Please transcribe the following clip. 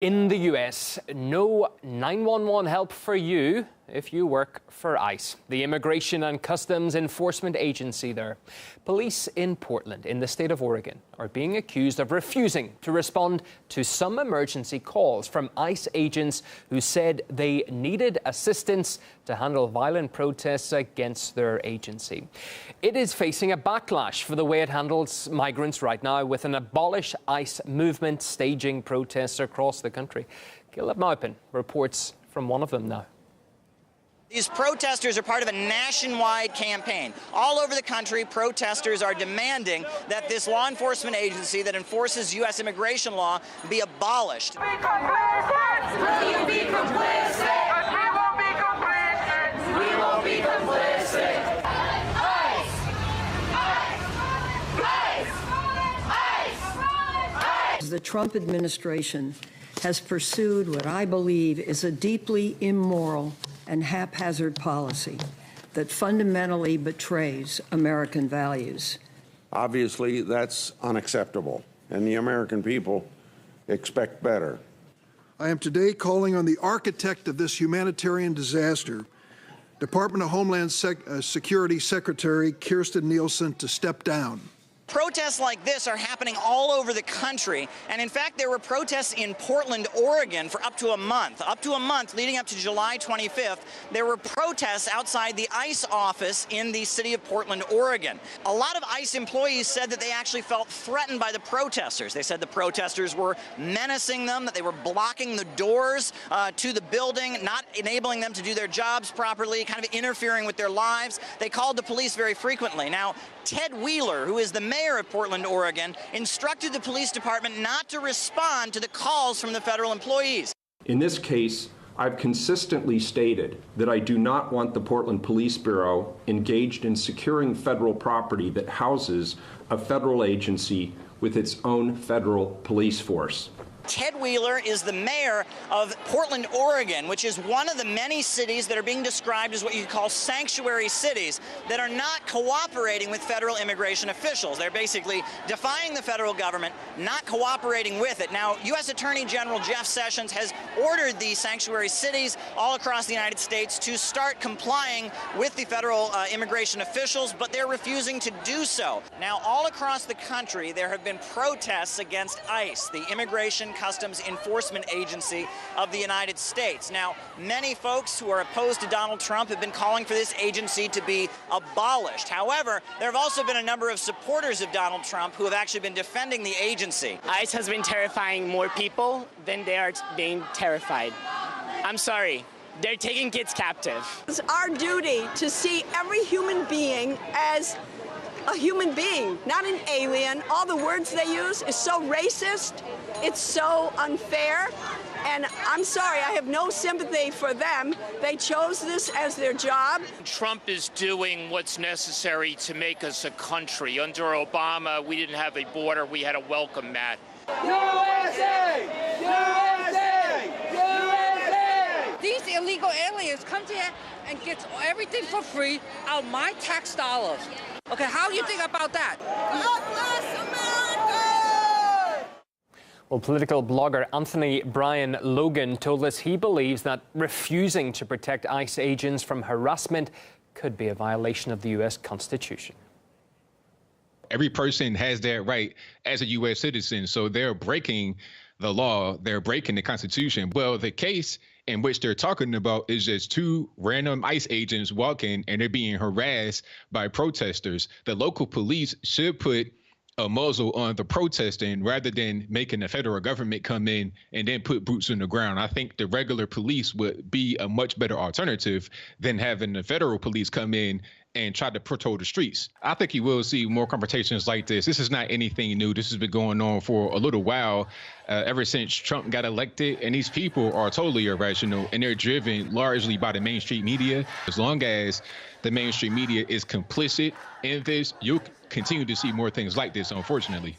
In the US, no 911 help for you if you work for ICE, the Immigration and Customs Enforcement Agency there. Police in Portland, in the state of Oregon, are being accused of refusing to respond to some emergency calls from ICE agents who said they needed assistance to handle violent protests against their agency. It is facing a backlash for the way it handles migrants right now, with an Abolish ICE movement staging protests across the country. Maupin reports from one of them now. These protesters are part of a nationwide campaign. All over the country, protesters are demanding that this law enforcement agency that enforces U.S. immigration law be abolished. Be complicit! Will you be complicit? We won't be complicit! We won't be complicit! ICE! ICE! ICE! ICE! The Trump administration has pursued what I believe is a deeply immoral and haphazard policy that fundamentally betrays American values. Obviously, that's unacceptable, and the American people expect better. I am today calling on the architect of this humanitarian disaster, Department of Homeland Security Secretary Kirstjen Nielsen, to step down. Protests like this are happening all over the country, and in fact there were protests in Portland, Oregon for up to a month. Up to a month leading up to July 25th, there were protests outside the ICE office in the city of Portland, Oregon. A lot of ICE employees said that they actually felt threatened by the protesters. They said the protesters were menacing them, that they were blocking the doors to the building, not enabling them to do their jobs properly, kind of interfering with their lives. They called the police very frequently. Now, Ted Wheeler, who is the mayor of Portland, Oregon, instructed the police department not to respond to the calls from the federal employees. In this case, I've consistently stated that I do not want the Portland Police Bureau engaged in securing federal property that houses a federal agency with its own federal police force. Ted Wheeler is the mayor of Portland, Oregon, which is one of the many cities that are being described as what you call sanctuary cities that are not cooperating with federal immigration officials. They're basically defying the federal government, not cooperating with it. Now, U.S. Attorney General Jeff Sessions has ordered these sanctuary cities all across the United States to start complying with the federal immigration officials, but they're refusing to do so. Now, all across the country, there have been protests against ICE, the Immigration Customs Enforcement Agency of the United States. Now, many folks who are opposed to Donald Trump have been calling for this agency to be abolished. However, there have also been a number of supporters of Donald Trump who have actually been defending the agency. ICE has been terrifying more people than they are being terrified. I'm sorry. They're taking kids captive. It's our duty to see every human being as a human being, not an alien. All the words they use is so racist, it's so unfair, and I'm sorry, I have no sympathy for them. They chose this as their job. Trump is doing what's necessary to make us a country. Under Obama, we didn't have a border, we had a welcome mat. USA! USA! USA! These illegal aliens come to here and get everything for free out of my tax dollars. Okay, how do you think about that? God bless America! Well, political blogger Anthony Brian Logan told us he believes that refusing to protect ICE agents from harassment could be a violation of the U.S. Constitution. Every person has that right as a U.S. citizen, so they're breaking the law, they're breaking the Constitution. Well, the case in which they're talking about is just two random ICE agents walking and they're being harassed by protesters. The local police should put a muzzle on the protesting rather than making the federal government come in and then put boots on the ground. I think the regular police would be a much better alternative than having the federal police come in and try to patrol the streets. I think you will see more confrontations like this. This is not anything new. This has been going on for a little while, ever since Trump got elected. And these people are totally irrational, and they're driven largely by the mainstream media. As long as the mainstream media is complicit in this, you'll continue to see more things like this, unfortunately.